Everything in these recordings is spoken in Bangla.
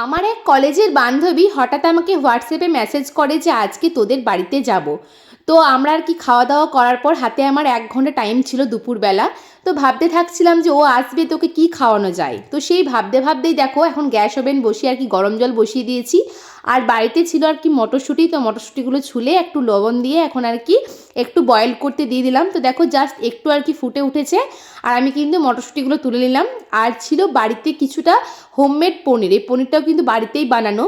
আমার এক কলেজের বান্ধবী হঠাৎ আমাকে হোয়াটসঅ্যাপে মেসেজ করে যে আজকে তোদের বাড়িতে যাব। তো আমরা আর কি খাওয়া দাওয়া করার পর হাতে আমার 1 ঘন্টা টাইম ছিল দুপুরবেলা। তো ভাবতে থাকছিলাম যে ও আসবে, তোকে কি খাওয়ানো যায়। তো সেই ভাবতে ভাবতেই দেখো এখন গ্যাস ওভেন বসিয়ে আর কি গরম জল বসিয়ে দিয়েছি। আর বাড়িতে ছিল আর কি মটরশুঁটি, তো মটরশুঁটিগুলো ছুলে একটু লবণ দিয়ে এখন আর কি একটু বয়েল করতে দিয়ে দিলাম। তো দেখো জাস্ট একটু আর কি ফুটে উঠেছে। আর আমি কিন্তু মটরশুঁটিগুলো তুলে নিলাম। আর ছিল বাড়িতে কিছুটা হোমমেড পনির, এই পনিরটাও কিন্তু বাড়িতেই বানানো।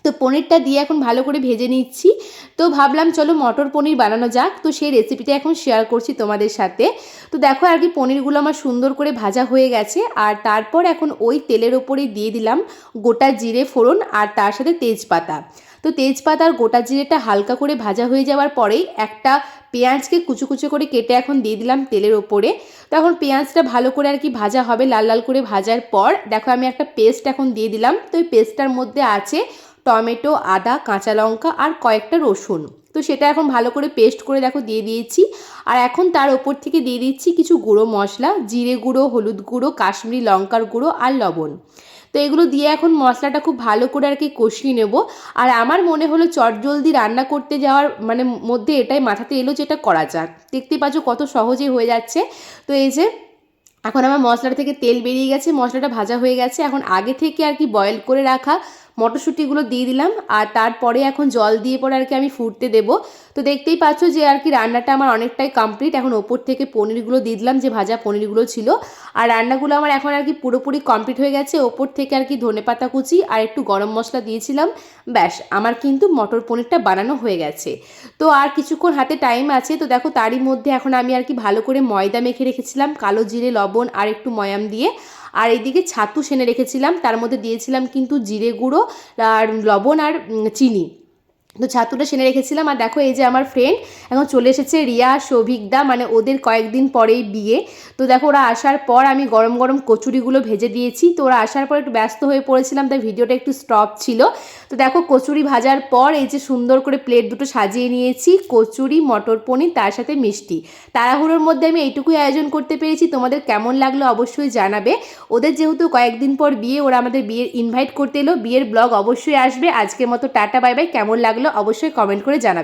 তো পনিরটা দিয়ে এখন ভালো করে ভেজে নিচ্ছি। তো ভাবলাম চলো মটর পনির বানানো যাক, তো সেই রেসিপিটা এখন শেয়ার করছি তোমাদের সাথে। তো দেখো আর কি পনিরগুলো আমার সুন্দর করে ভাজা হয়ে গেছে। আর তারপর এখন ওই তেলের ওপরেই দিয়ে দিলাম গোটা জিরে ফোড়ন আর তার সাথে তেজপাতা। তো তেজপাতা আর গোটা জিরেটা হালকা করে ভাজা হয়ে যাওয়ার পরেই একটা পেঁয়াজকে কুচো কুচো করে কেটে এখন দিয়ে দিলাম তেলের ওপরে। তো এখন পেঁয়াজটা ভালো করে আর কি ভাজা হবে, লাল লাল করে ভাজার পর দেখো আমি একটা পেস্ট এখন দিয়ে দিলাম। তো এই পেস্টটার মধ্যে আছে টমেটো, আদা, কাঁচা লঙ্কা আর কয়েকটা রসুন। তো সেটা এখন ভালো করে পেস্ট করে দেখো দিয়ে দিয়েছি। আর এখন তার ওপর থেকে দিয়ে দিচ্ছি কিছু গুঁড়ো মশলা, জিরে গুঁড়ো, হলুদ গুঁড়ো, কাশ্মীরি লঙ্কার গুঁড়ো আর লবণ। তো এগুলো দিয়ে এখন মশলাটা খুব ভালো করে আর কি কষিয়ে নেব। আর আমার মনে হলো চটজলদি রান্না করতে যাওয়ার মধ্যে এটাই মাথাতে এলো যেটা করা যাক। দেখতেই পাচ্ছ কত সহজে হয়ে যাচ্ছে। তো এই যে এখন আমার মশলাটা থেকে তেল বেরিয়ে গেছে, মশলাটা ভাজা হয়ে গেছে। এখন আগে থেকে আর কি বয়েল করে রাখা মটরশুঁটিগুলো দিয়ে দিলাম। আর তারপরে এখন জল দিয়ে পরে আর কি আমি ফুটতে দেবো। তো দেখতেই পাচ্ছ যে আর কি রান্নাটা আমার অনেকটাই কমপ্লিট। এখন ওপর থেকে পনিরগুলো দিয়ে দিলাম, যে ভাজা পনিরগুলো ছিল। আর রান্নাগুলো আমার এখন আর কি পুরোপুরি কমপ্লিট হয়ে গেছে। ওপর থেকে আর কি ধনেপাতা কুচি আর একটু গরম মশলা দিয়েছিলাম। ব্যাস আমার কিন্তু মটর পনিরটা বানানো হয়ে গেছে। তো আর কিছুক্ষণ হাতে টাইম আছে। তো দেখো তারই মধ্যে এখন আমি আর কি ভালো করে ময়দা মেখে রেখেছিলাম কালো জিরে, লবণ আর একটু ময়াম দিয়ে। আর এইদিকে ছাতু সেনে রেখেছিলাম, তার মধ্যে দিয়েছিলাম কিন্তু জিরে গুঁড়ো আর লবণ আর চিনি। তো ছাতুটা সেনে রেখেছিলাম। আর দেখো এই যে আমার ফ্রেন্ড এখন চলে এসেছে, রিয়া, সৌভিকদা, মানে ওদের কয়েকদিন পরেই বিয়ে। তো দেখো ওরা আসার পর আমি গরম গরম কচুরিগুলো ভেজে দিয়েছি। তো ওরা আসার পর একটু ব্যস্ত হয়ে পড়েছিলাম, তাই ভিডিওটা একটু স্টপ ছিল। তো দেখো কচুরি ভাজার পর এই যে সুন্দর করে প্লেট দুটো সাজিয়ে নিয়েছি, কচুরি, মটর পনির, তার সাথে মিষ্টি। তাড়াহুড়োর মধ্যে আমি এইটুকুই আয়োজন করতে পেরেছি। তোমাদের কেমন লাগলো অবশ্যই জানাবে। ওদের যেহেতু কয়েকদিন পর বিয়ে, ওরা আমাদের বিয়ের ইনভাইট করতে এলো, বিয়ের ব্লগ অবশ্যই আসবে। আজকের মতো টাটা বাই বাই। কেমন লাগলো অবশ্যই কমেন্ট করে জানাবে।